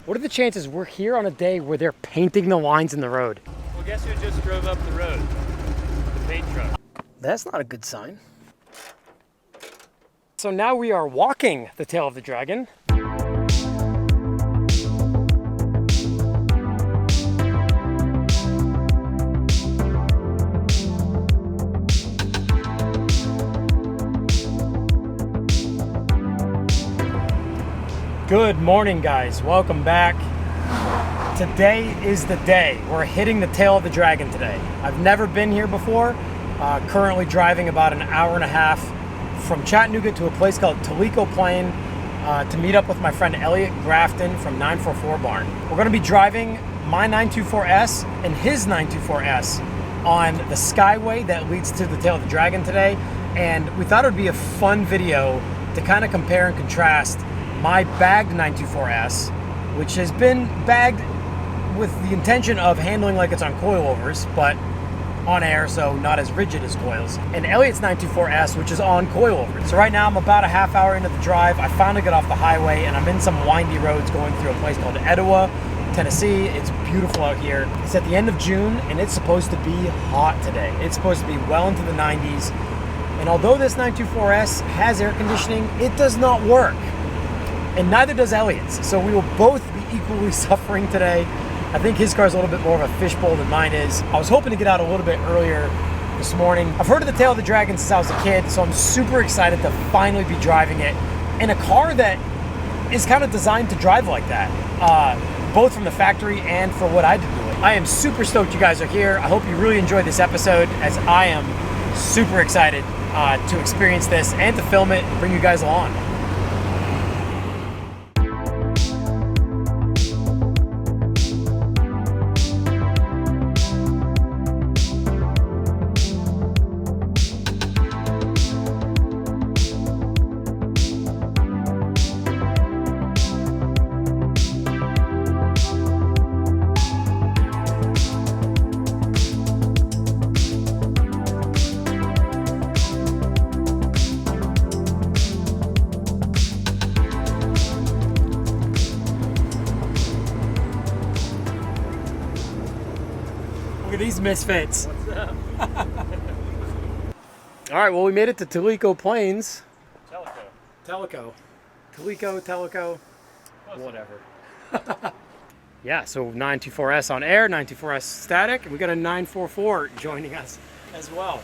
What are the chances we're here on a day where they're painting the lines in the road? Well, guess who just drove up the road? The paint truck. That's not a good sign. So now we are walking the tail of the dragon. Good morning, guys. Welcome back. Today is the day. We're hitting the tail of the dragon today. I've never been here before. Currently driving about an hour and a half from Chattanooga to a place called Talico Plain to meet up with my friend Elliot Grafton from 944 Barn. We're going to be driving my 924S and his 924S on the skyway that leads to the tail of the dragon today. And we thought it would be a fun video to kind of compare and contrast my bagged 924S, which has been bagged with the intention of handling like it's on coilovers, but on air, so not as rigid as Coils, and Elliot's 924S, which is on coilovers. So right now I'm about a half hour into the drive. I finally got off the highway and I'm in some windy roads going through a place called Etowah, Tennessee. It's beautiful out here. It's at the end of June and it's supposed to be hot today. It's supposed to be well into the 90s. And although this 924S has air conditioning, it does not work. And neither does Elliot's. So we will both be equally suffering today. I think his car is a little bit more of a fishbowl than mine is. I was hoping to get out a little bit earlier this morning. I've heard of the tail of the dragon since I was a kid, so I'm super excited to finally be driving it in a car that is kind of designed to drive like that, both from the factory and for what I did to it. I am super stoked you guys are here. I hope you really enjoyed this episode, as I am super excited to experience this and to film it and bring you guys along. Look at these misfits. What's up? All right, well, we made it to Talico Plains. Teleco. Talico. Whatever. Yeah, so 924S on air, 924S static, and we got a 944 joining us as well.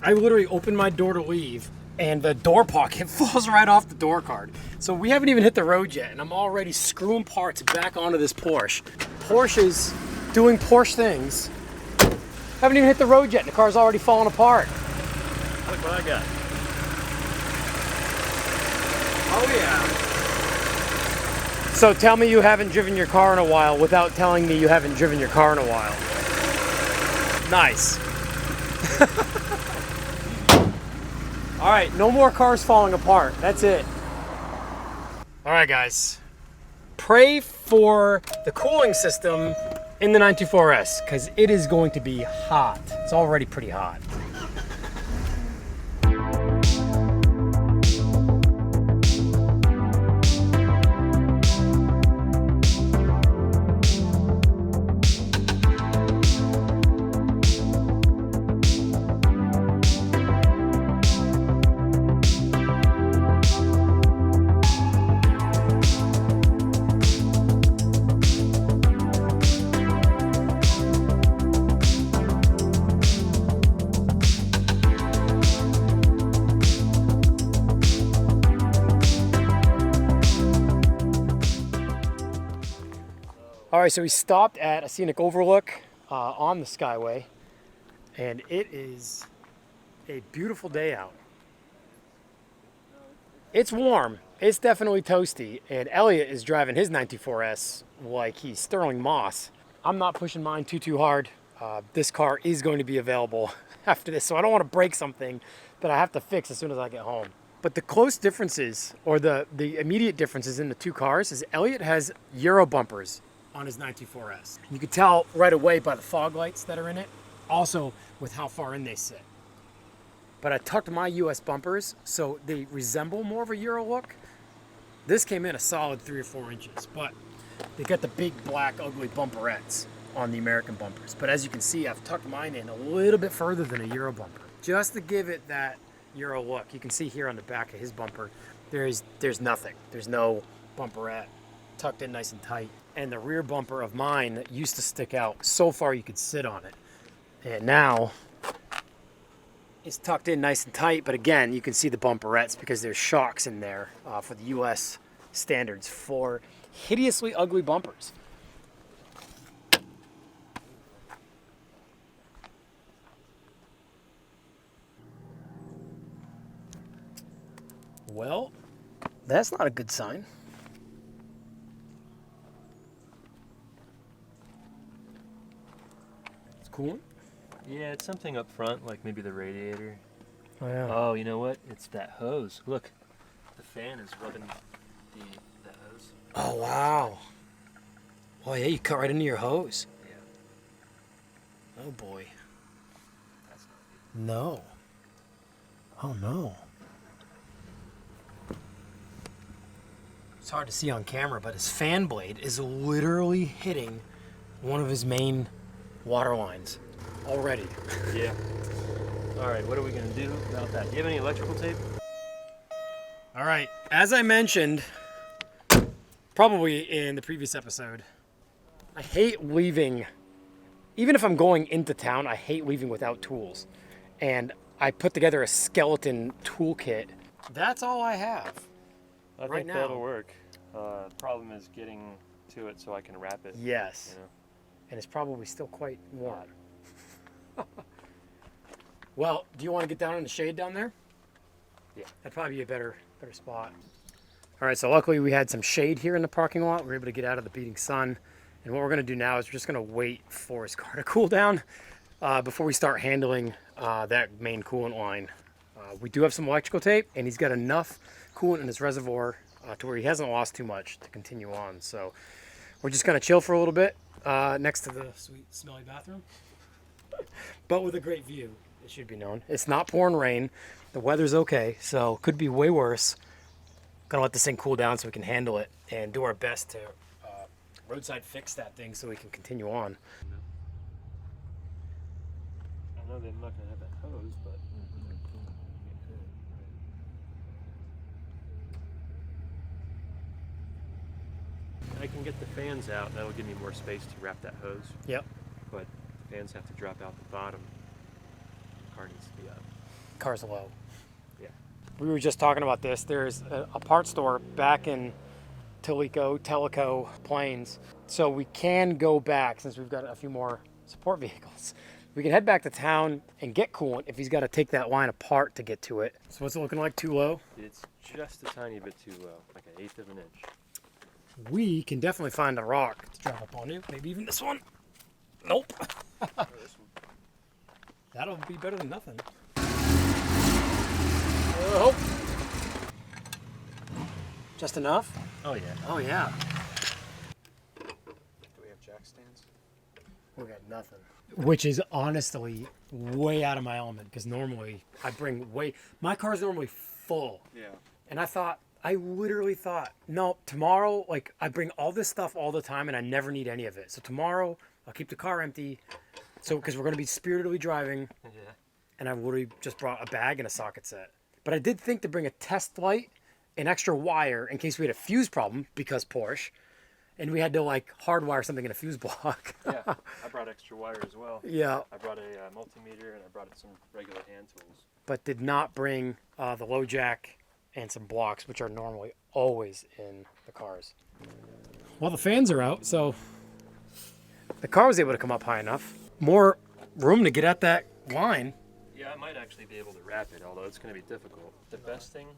I literally opened my door to leave, and the door pocket falls right off the door card. So we haven't even hit the road yet, and I'm already screwing parts back onto this Porsche. Porsche's doing Porsche things. Haven't even hit the road yet, and the car's already falling apart. Look what I got. Oh yeah. So tell me you haven't driven your car in a while without telling me you haven't driven your car in a while. Nice. All right, no more cars falling apart. That's it. All right, guys. Pray for the cooling system in the 924S, because it is going to be hot. It's already pretty hot. All right, so we stopped at a scenic overlook on the Skyway, and it is a beautiful day out. It's warm, it's definitely toasty, and Elliot is driving his 924S like he's Sterling Moss. I'm not pushing mine too hard. This car is going to be available after this, so I don't want to break something that I have to fix as soon as I get home. But the close differences, or the immediate differences in the two cars, is Elliot has Euro bumpers on his 924S. You can tell right away by the fog lights that are in it, also with how far in they sit. But I tucked my US bumpers so they resemble more of a Euro look. This came in a solid 3 or 4 inches, but They got the big black ugly bumperettes on the American bumpers. But as you can see, I've tucked mine in a little bit further than a Euro bumper, just to give it that Euro look. You can see here on the back of his bumper, there's nothing. There's no bumperette, tucked in nice and tight. And the rear bumper of mine that used to stick out so far you could sit on it, and now it's tucked in nice and tight. But again, you can see the bumperettes because there's shocks in there for the US standards for hideously ugly bumpers. Well, that's not a good sign. It's coolant? Yeah, it's something up front, like maybe the radiator. Oh, yeah. Oh, you know what? It's that hose. Look, the fan is rubbing that hose. Oh, wow. Oh, yeah, you cut right into your hose. Yeah. Oh, boy. That's not good. No. Oh, no. It's hard to see on camera, but his fan blade is literally hitting one of his main water lines already. Yeah. All right, what are we going to do about that? Do you have any electrical tape? All right, as I mentioned, probably in the previous episode, I hate leaving, even if I'm going into town, I hate leaving without tools. And I put together a skeleton toolkit. That's all I have. I Right think now. that'll work. Problem is getting to it so I can wrap it. Yes. You know? And it's probably still quite warm. Well, do you want to get down in the shade down there? Yeah. That'd probably be a better spot. All right, so luckily we had some shade here in the parking lot. We were able to get out of the beating sun. And what we're going to do now is we're just going to wait for his car to cool down before we start handling that main coolant line. We do have some electrical tape, and he's got enough coolant in his reservoir to where he hasn't lost too much to continue on. So we're just going to chill for a little bit next to the sweet, smelly bathroom. But with a great view, it should be known. It's not pouring rain. The weather's okay, so could be way worse. Gonna let this thing cool down so we can handle it and do our best to roadside fix that thing so we can continue on. I know they're not going to have that hose, but... I can get the fans out. That'll give me more space to wrap that hose. Yep. But the fans have to drop out the bottom. The car needs to be up. Car's low. Yeah. We were just talking about this. There's a parts store back in Tellico Plains. So we can go back, since we've got a few more support vehicles. We can head back to town and get coolant if he's got to take that line apart to get to it. So what's it looking like? Too low? It's just a tiny bit too low, like 1/8 of an inch. We can definitely find a rock to drive up on you. Maybe even this one. Nope. Or this one. That'll be better than nothing. Oh. Just enough? Oh, yeah. Oh, yeah. Do we have jack stands? We got nothing. Which is honestly way out of my element, because normally I bring my car's normally full. Yeah. And I literally thought, no, tomorrow, like, I bring all this stuff all the time and I never need any of it. So tomorrow I'll keep the car empty. So, because we're going to be spiritedly driving. Yeah. And I literally just brought a bag and a socket set. But I did think to bring a test light, an extra wire in case we had a fuse problem, because Porsche, and we had to like hardwire something in a fuse block. Yeah, I brought extra wire as well. Yeah. I brought a multimeter and I brought some regular hand tools. But did not bring the low jack and some blocks, which are normally always in the cars. Well, the fans are out, so the car was able to come up high enough. More room to get at that line. Yeah, I might actually be able to wrap it, although it's going to be difficult. The best thing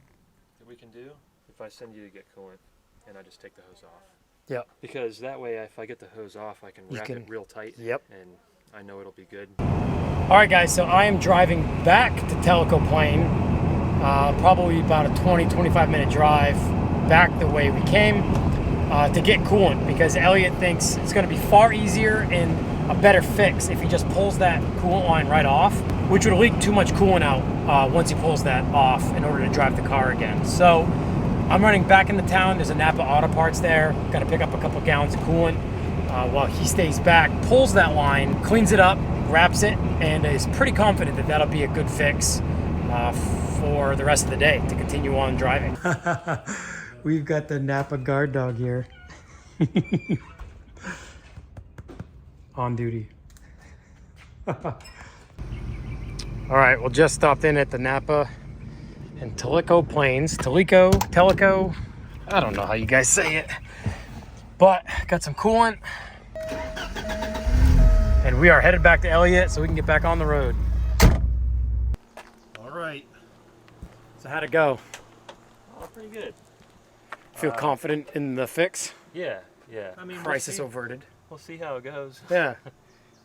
that we can do, if I send you to get coolant and I just take the hose off. Yep. Because that way, if I get the hose off, I can wrap it real tight. Yep. And I know it'll be good. All right, guys, so I am driving back to Tellico Plain. Probably about a 20-25 minute drive back the way we came to get coolant, because Elliot thinks it's going to be far easier and a better fix if he just pulls that coolant line right off, which would leak too much coolant out once he pulls that off in order to drive the car again. So I'm running back into town. There's a Napa Auto Parts there. Got to pick up a couple gallons of coolant while he stays back, pulls that line, cleans it up, wraps it, and is pretty confident that that'll be a good fix for the rest of the day to continue on driving. We've got the Napa guard dog here. On duty. All right, well, just stopped in at the Napa and Tellico Plains. Tellico, I don't know how you guys say it. But got some coolant. And we are headed back to Eyelet so we can get back on the road. All right. So how'd it go? Oh, pretty good. Feel confident in the fix? Yeah, yeah. I mean, Crisis averted. We'll see how it goes. Yeah.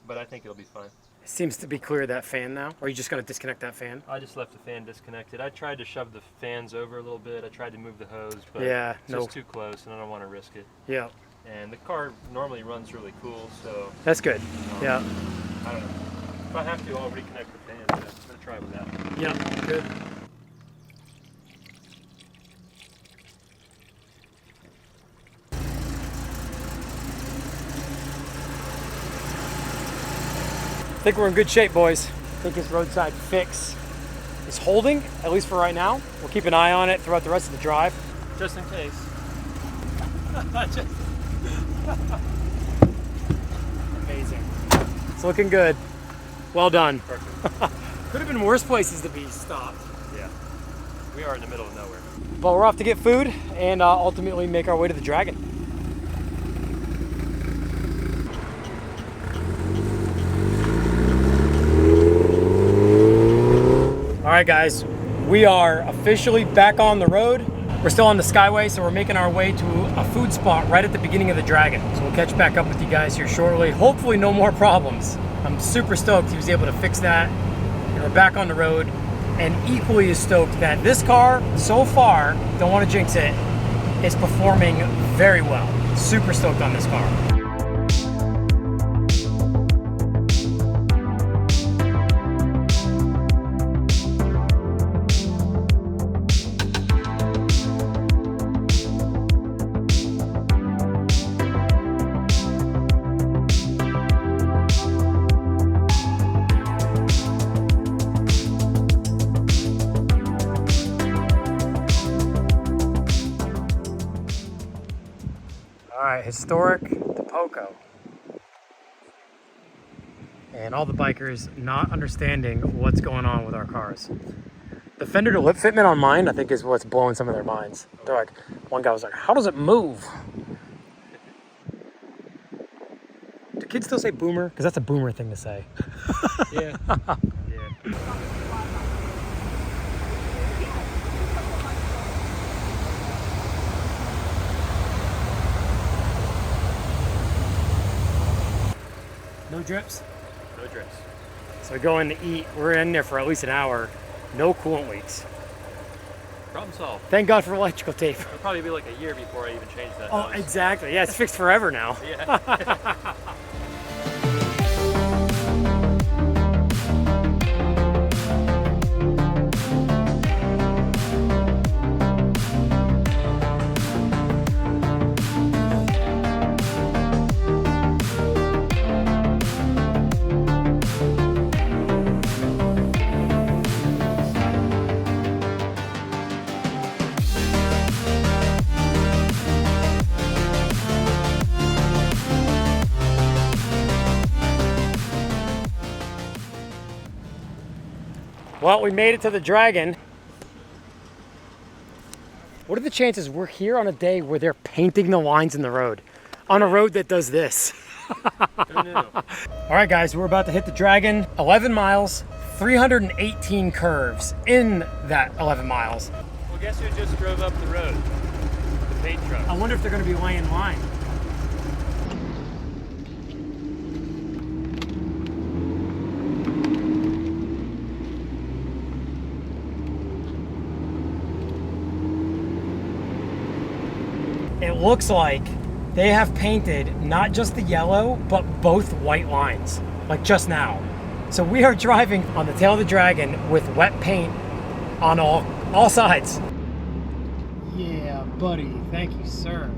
But I think it'll be fine. It seems to be clear, that fan now. Or are you just gonna disconnect that fan? I just left the fan disconnected. I tried to shove the fans over a little bit. I tried to move the hose, but Yeah, it's just too close, and I don't want to risk it. Yeah. And the car normally runs really cool, so That's good. Yeah. I don't know. If I have to, I'll reconnect the fan. But I'm gonna try with that. Yeah. Good. I think we're in good shape, boys. I think his roadside fix is holding, at least for right now. We'll keep an eye on it throughout the rest of the drive. Just in case. Amazing. It's looking good. Well done. Perfect. Could have been worse places to be stopped. Yeah. We are in the middle of nowhere. But we're off to get food and ultimately make our way to the Dragon. All right, guys, we are officially back on the road. We're still on the Skyway, so we're making our way to a food spot right at the beginning of the Dragon. So we'll catch back up with you guys here shortly. Hopefully no more problems. I'm super stoked he was able to fix that. And we're back on the road, and equally as stoked that this car, so far, don't want to jinx it, is performing very well. Super stoked on this car. All right, historic to Poco. And all the bikers not understanding what's going on with our cars. The fender to lip fitment on mine, I think, is what's blowing some of their minds. They're like, one guy was like, how does it move? Do kids still say boomer? Because that's a boomer thing to say. Yeah. Yeah. No drips? No drips. So we go in to eat. We're in there for at least an hour. No coolant leaks. Problem solved. Thank God for electrical tape. It'll probably be like a year before I even change that. Oh, hose. exactly. Yeah, it's fixed forever now. Yeah. Well, we made it to the Dragon. What are the chances we're here on a day where they're painting the lines in the road? On a road that does this. Who knew? All right, guys, we're about to hit the Dragon. 11 miles, 318 curves in that 11 miles. Well, guess who just drove up the road? The paint truck. I wonder if they're gonna be laying line. It looks like they have painted not just the yellow, but both white lines, like just now. So we are driving on the tail of the Dragon with wet paint on all sides. Yeah. buddy. Thank you, sir.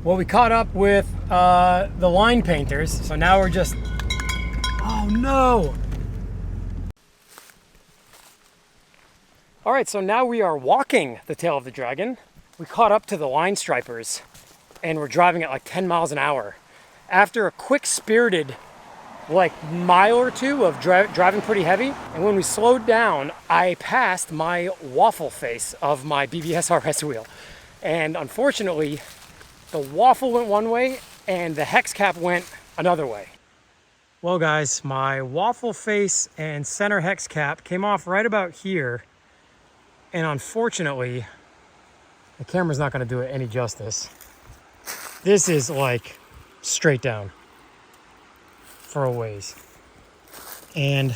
Well, we caught up with the line painters, so now we're just, oh no! All right, so now we are walking the tail of the dragon. We caught up to the line stripers and we're driving at like 10 miles an hour. After a quick spirited like mile or two of driving pretty heavy, and when we slowed down, I passed my waffle face of my BBS RS wheel. And unfortunately, the waffle went one way and the hex cap went another way. Well guys, my waffle face and center hex cap came off right about here. And unfortunately, the camera's not gonna do it any justice. This is like straight down for a ways. And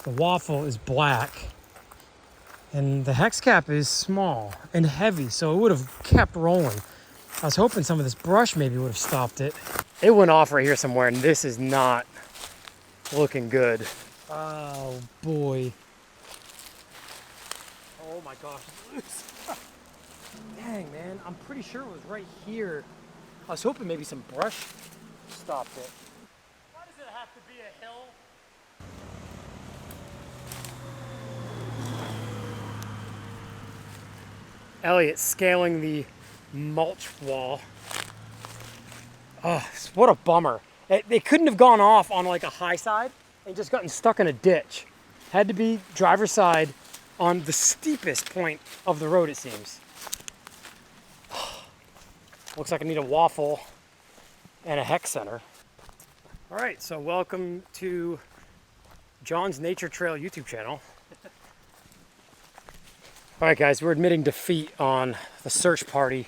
the waffle is black. And the hex cap is small and heavy, so it would have kept rolling. I was hoping some of this brush maybe would have stopped it. It went off right here somewhere, and this is not looking good. Oh boy. Oh my gosh, it's loose. Dang man, I'm pretty sure it was right here. I was hoping maybe some brush stopped it. Why does it have to be a hill? Elliot scaling the mulch wall. Oh, what a bummer. They couldn't have gone off on like a high side and just gotten stuck in a ditch. Had to be driver's side on the steepest point of the road, it seems. Looks like I need a waffle and a hex center. All right, so welcome to John's Nature Trail YouTube channel. All right guys, we're admitting defeat on the search party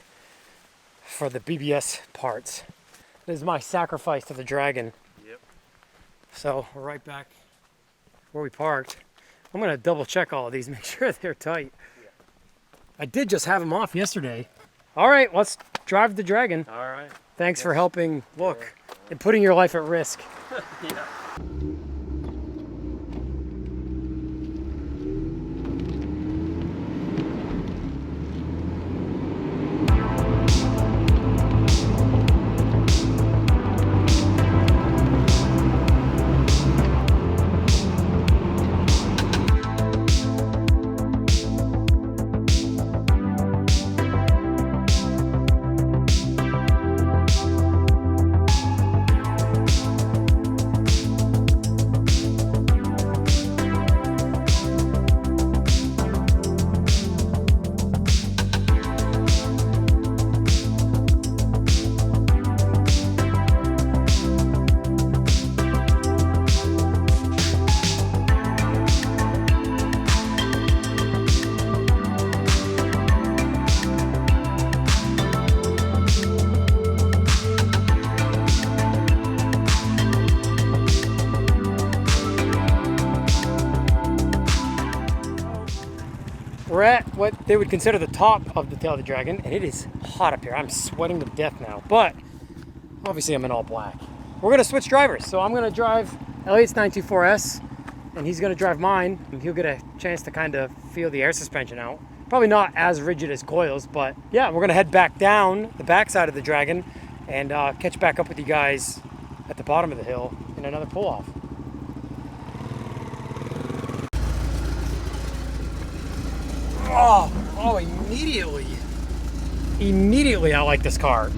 for the BBS parts. This is my sacrifice to the dragon. Yep. So we're right back where we parked. I'm gonna double check all of these, make sure they're tight. Yeah. I did just have them off yesterday. All right, let's drive the dragon. All right. Thanks for helping look and putting your life at risk. Yeah. We're at what they would consider the top of the tail of the dragon, and it is hot up here. I'm sweating to death now, but obviously I'm in all black. We're gonna switch drivers. So I'm gonna drive Elliot's 924S, and he's gonna drive mine, and he'll get a chance to kind of feel the air suspension out. Probably not as rigid as Coils, but yeah, we're gonna head back down the backside of the dragon and catch back up with you guys at the bottom of the hill in another pull-off. Oh, immediately I like this car.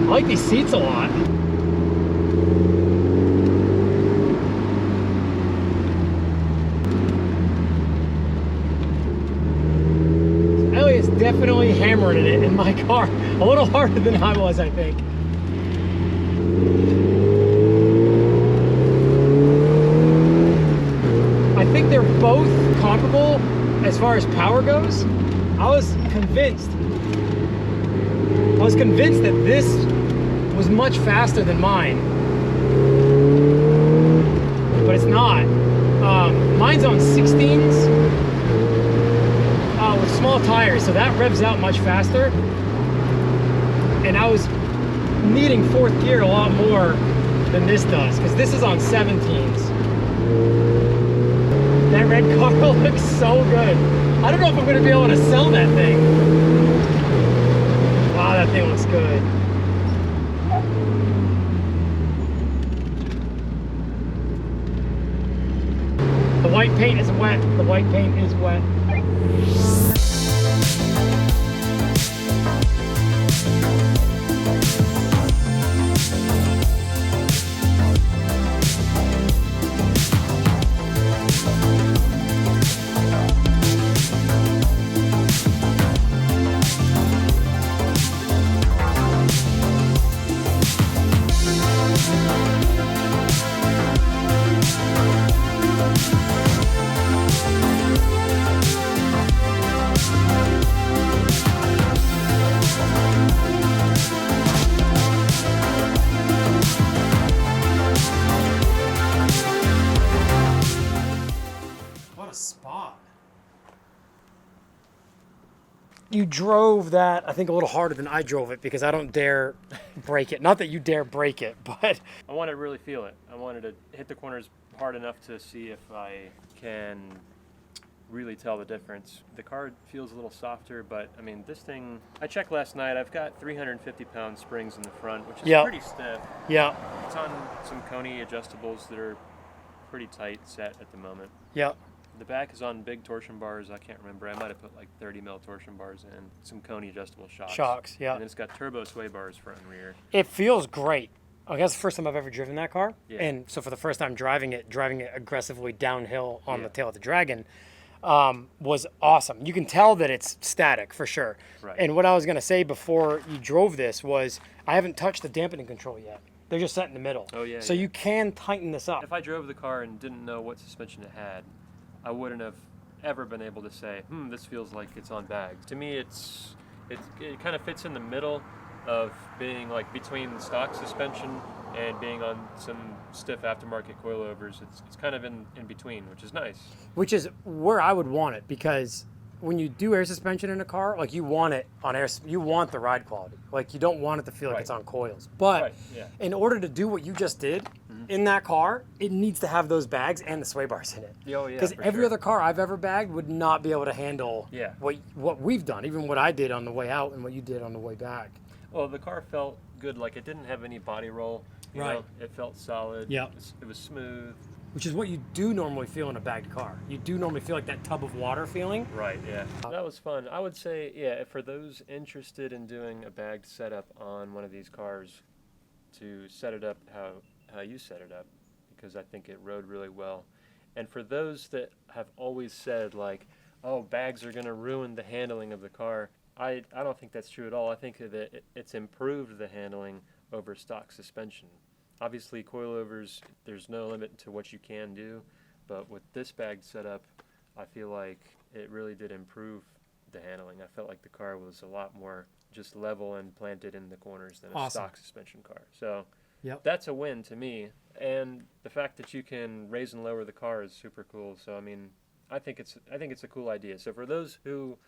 I like these seats a lot. Elliot's definitely hammering it in my car. A little harder than I was, I think. I think they're both comparable as far as power goes. I was convinced that this was much faster than mine, but it's not. Mine's on 16s with small tires, so that revs out much faster. And I was needing fourth gear a lot more than this does, because this is on 17s. That red car looks so good. I don't know if I'm going to be able to sell that thing. Wow, that thing looks good. The white paint is wet. The white paint is wet. You drove that, I think, a little harder than I drove it because I don't dare break it. Not that you dare break it, but... I wanted to really feel it. I wanted to hit the corners hard enough to see if I can really tell the difference. The car feels a little softer, but I mean, this thing, I checked last night, I've got 350-pound springs in the front, which is pretty stiff. Yeah. It's on some Coney adjustables that are pretty tight set at the moment. Yeah. The back is on big torsion bars. I can't remember. I might have put like 30 mil torsion bars in. Some Coney adjustable shocks. Shocks, yeah. And then it's got turbo sway bars front and rear. It feels great. I guess the first time I've ever driven that car. Yeah. And so for the first time driving it aggressively downhill on the tail of the Dragon was awesome. You can tell that it's static for sure. Right. And what I was going to say before you drove this was I haven't touched the dampening control yet. They're just set in the middle. Oh, yeah. So you can tighten this up. If I drove the car and didn't know what suspension it had, I wouldn't have ever been able to say, this feels like it's on bags. To me, it kind of fits in the middle of being like between the stock suspension and being on some stiff aftermarket coilovers. It's kind of in between, which is nice. Which is where I would want it, because when you do air suspension in a car, like you want it on air, you want the ride quality. Like you don't want it to feel like it's on coils. But in order to do what you just did in that car, it needs to have those bags and the sway bars in it. Oh, yeah, because every other car I've ever bagged would not be able to handle what we've done, even what I did on the way out and what you did on the way back. Well, the car felt good. Like it didn't have any body roll. You know, it felt solid. Yeah. It was smooth. Which is what you do normally feel in a bagged car. You do normally feel like that tub of water feeling. Right, yeah. That was fun. I would say, for those interested in doing a bagged setup on one of these cars, to set it up how you set it up, because I think it rode really well. And for those that have always said, like, oh, bags are going to ruin the handling of the car, I don't think that's true at all. I think that it's improved the handling over stock suspension. Obviously, coilovers, there's no limit to what you can do, but with this bagged setup, I feel like it really did improve the handling. I felt like the car was a lot more just level and planted in the corners than a stock suspension car. So that's a win to me. And the fact that you can raise and lower the car is super cool. So I mean, I think it's a cool idea. So for those who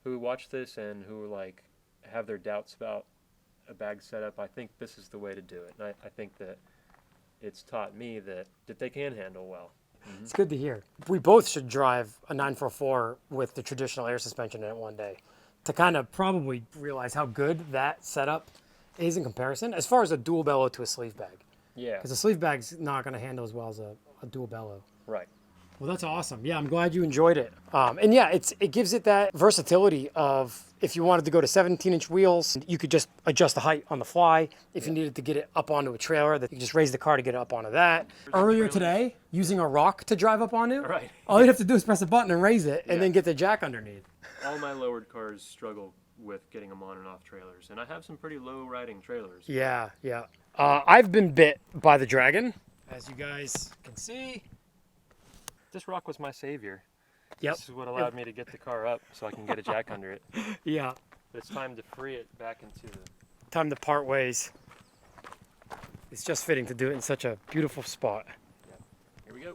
watch this and who like have their doubts about a bag setup, I think this is the way to do it. And I think that it's taught me that they can handle well. It's good to hear. We both should drive a 944 with the traditional air suspension in it one day, to kind of probably realize how good that setup is in comparison, as far as a dual bellow to a sleeve bag. Yeah. Because a sleeve bag's not going to handle as well as a dual bellow. Right. Well, that's awesome. Yeah, I'm glad you enjoyed it. And yeah, it gives it that versatility of if you wanted to go to 17-inch wheels, you could just adjust the height on the fly. If you needed to get it up onto a trailer, that you just raise the car to get it up onto that. Earlier today, using a rock to drive up onto, Right. all you'd have to do is press a button and raise it, and then get the jack underneath. All my lowered cars struggle with getting them on and off trailers, and I have some pretty low riding trailers. Yeah, yeah. I've been bit by the Dragon, as you guys can see. This rock was my savior. Yep. This is what allowed me to get the car up so I can get a jack under it. Yeah. But it's time to free it back into the... Time to part ways. It's just fitting to do it in such a beautiful spot. Yep. Here we go.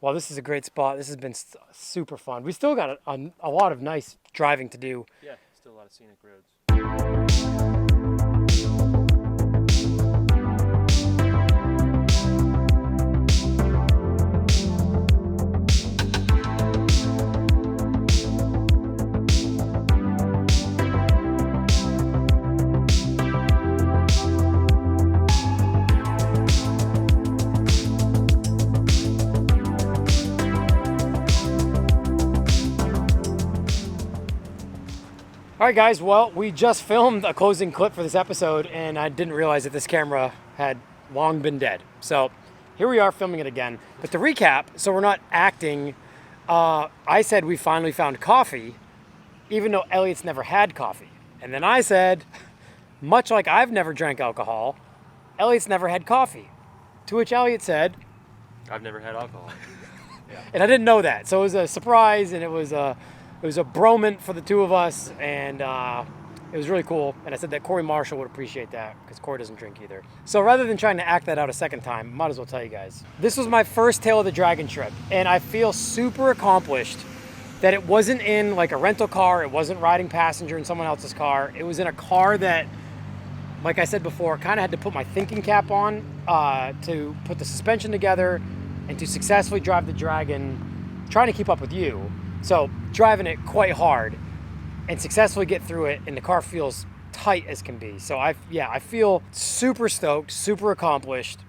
Well, this is a great spot. This has been super fun. We still got a lot of nice driving to do. Yeah, still a lot of scenic roads. All right, guys. Well, we just filmed a closing clip for this episode, and I didn't realize that this camera had long been dead. So here we are filming it again. But to recap, so we're not acting, I said we finally found coffee, even though Elliot's never had coffee. And then I said, much like I've never drank alcohol, Elliot's never had coffee. To which Elliot said, I've never had alcohol. Yeah. and I didn't know that. So it was a surprise, and it was a bromance for the two of us, and it was really cool. And I said that Corey Marshall would appreciate that because Corey doesn't drink either. So rather than trying to act that out a second time, might as well tell you guys. This was my first Tail of the Dragon trip, and I feel super accomplished that it wasn't in like a rental car. It wasn't riding passenger in someone else's car. It was in a car that, like I said before, kind of had to put my thinking cap on to put the suspension together and to successfully drive the Dragon, trying to keep up with you. So driving it quite hard and successfully get through it, and the car feels tight as can be. So I feel super stoked, super accomplished.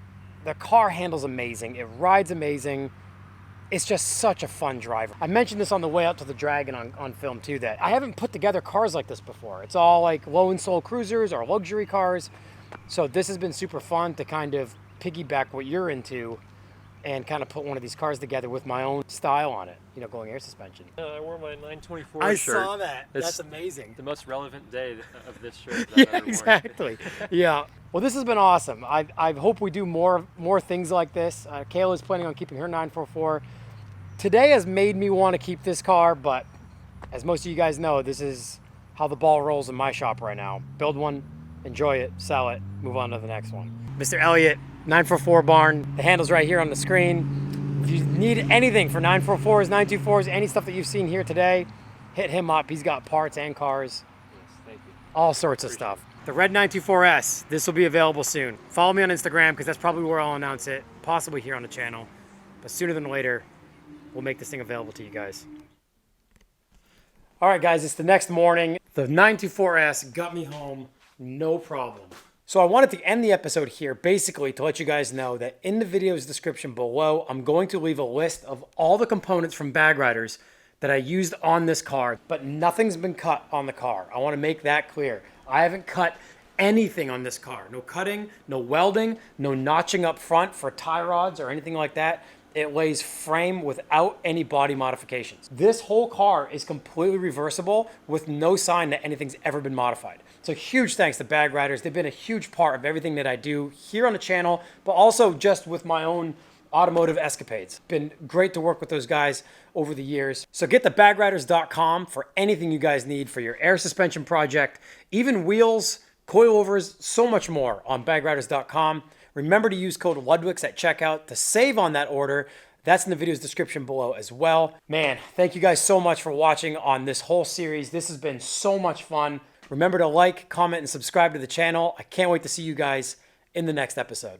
The car handles amazing. It rides amazing. It's just such a fun drive. I mentioned this on the way out to the Dragon on film too, that I haven't put together cars like this before. It's all like low and soul cruisers or luxury cars. So this has been super fun to kind of piggyback what you're into and kind of put one of these cars together with my own style on it, you know, going air suspension. I wore my 924 I shirt. saw that. It's That's amazing. the most relevant day of this shirt. That I've Yeah, ever worn. exactly. Yeah. Well, this has been awesome. I hope we do more things like this. Kayla's planning on keeping her 944. Today has made me want to keep this car, but as most of you guys know, this is how the ball rolls in my shop right now. Build one, enjoy it, sell it, move on to the next one. Mr. Elliot, 944 barn. The handle's right here on the screen. If you need anything for 944s, 924s, any stuff that you've seen here today, hit him up. He's got parts and cars, Yes, thank you. all sorts of stuff. The red 924S, this will be available soon. Follow me on Instagram because that's probably where I'll announce it, possibly here on the channel. But sooner than later, we'll make this thing available to you guys. All right, guys, it's the next morning. The 924S got me home, no problem. So I wanted to end the episode here basically to let you guys know that in the video's description below, I'm going to leave a list of all the components from Bag Riders that I used on this car, but nothing's been cut on the car. I want to make that clear. I haven't cut anything on this car. No cutting, no welding, no notching up front for tie rods or anything like that. It lays frame without any body modifications. This whole car is completely reversible with no sign that anything's ever been modified. So huge thanks to Bag Riders. They've been a huge part of everything that I do here on the channel, but also just with my own automotive escapades. Been great to work with those guys over the years. So get to bagriders.com for anything you guys need for your air suspension project, even wheels, coilovers, so much more on bagriders.com. Remember to use code Ludwix at checkout to save on that order. That's in the video's description below as well. Man, thank you guys so much for watching on this whole series. This has been so much fun. Remember to like, comment, and subscribe to the channel. I can't wait to see you guys in the next episode.